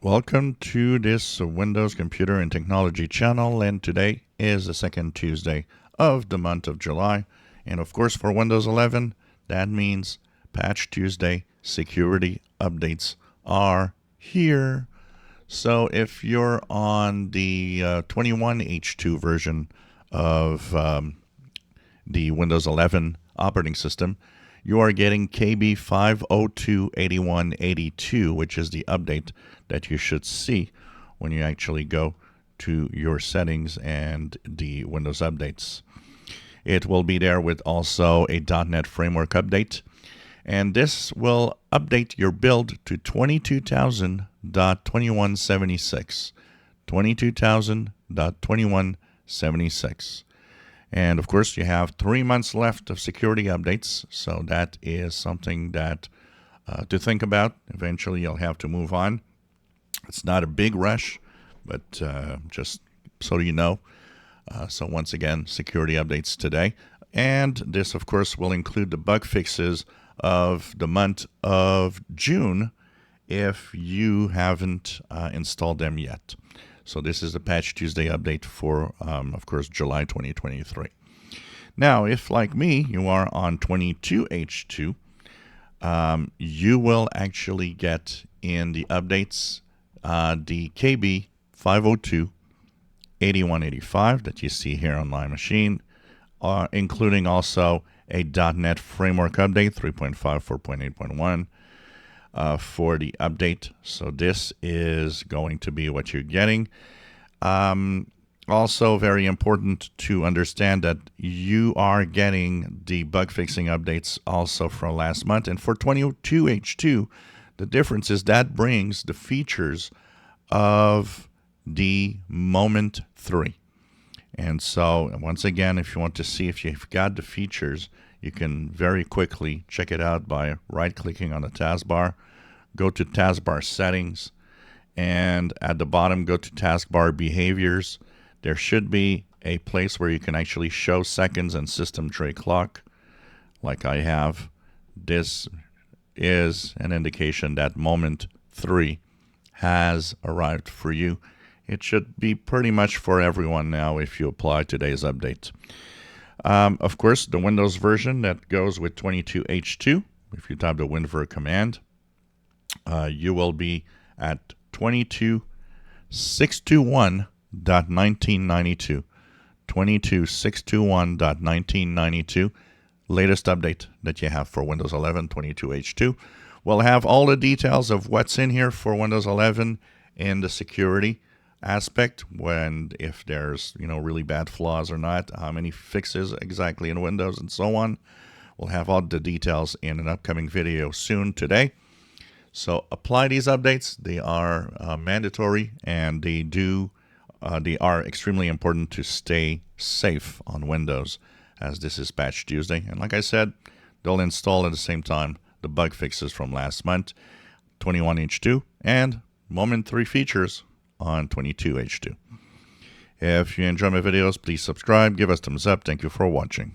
Welcome to this Windows Computer and Technology channel, and today is the second Tuesday of the month of July. And of course, for Windows 11, that means Patch Tuesday security updates are here. So if you're on the 21H2 version of the Windows 11 operating system, you are getting KB5028182, which is the update that you should see when you actually go to your settings and the Windows updates. It will be there with also a .NET Framework update, and this will update your build to 22,000.2176. 22,000.2176. And of course, you have 3 months left of security updates, so that is something that to think about. Eventually, you'll have to move on. It's not a big rush, but just so you know. So once again, security updates today. And this, of course, will include the bug fixes of the month of June if you haven't installed them yet. So this is the Patch Tuesday update for, of course, July 2023. Now, if, like me, you are on 22H2, you will actually get in the updates the KB5028185 that you see here on my machine, including also a .NET Framework update 3.5, 4.8.1. For the update. So this is going to be what you're getting. Also very important to understand that you are getting the bug fixing updates also from last month. And for 22H2, the difference is that brings the features of the Moment 3. And so once again, if you want to see if you've got the features, you can very quickly check it out by right-clicking on the taskbar, go to taskbar settings, and at the bottom, go to taskbar behaviors. There should be a place where you can actually show seconds and system tray clock, like I have. This is an indication that Moment 3 has arrived for you. It should be pretty much for everyone now if you apply today's update. Of course, the Windows version that goes with 22H2, if you type the WinVer command, you will be at 22.621.1992. 22.621.1992. Latest update that you have for Windows 11 22H2. We'll have all the details of what's in here for Windows 11 in the security aspect, when if there's really bad flaws or not, how many fixes exactly in Windows and so on. We'll have all the details in an upcoming video soon today. So apply these updates. They are mandatory, and they are extremely important to stay safe on Windows, as this is Patch Tuesday. And like I said, they'll install at the same time the bug fixes from last month, 21H2, and Moment 3 features on 22H2. If you enjoy my videos, please subscribe, give us thumbs up. Thank you for watching.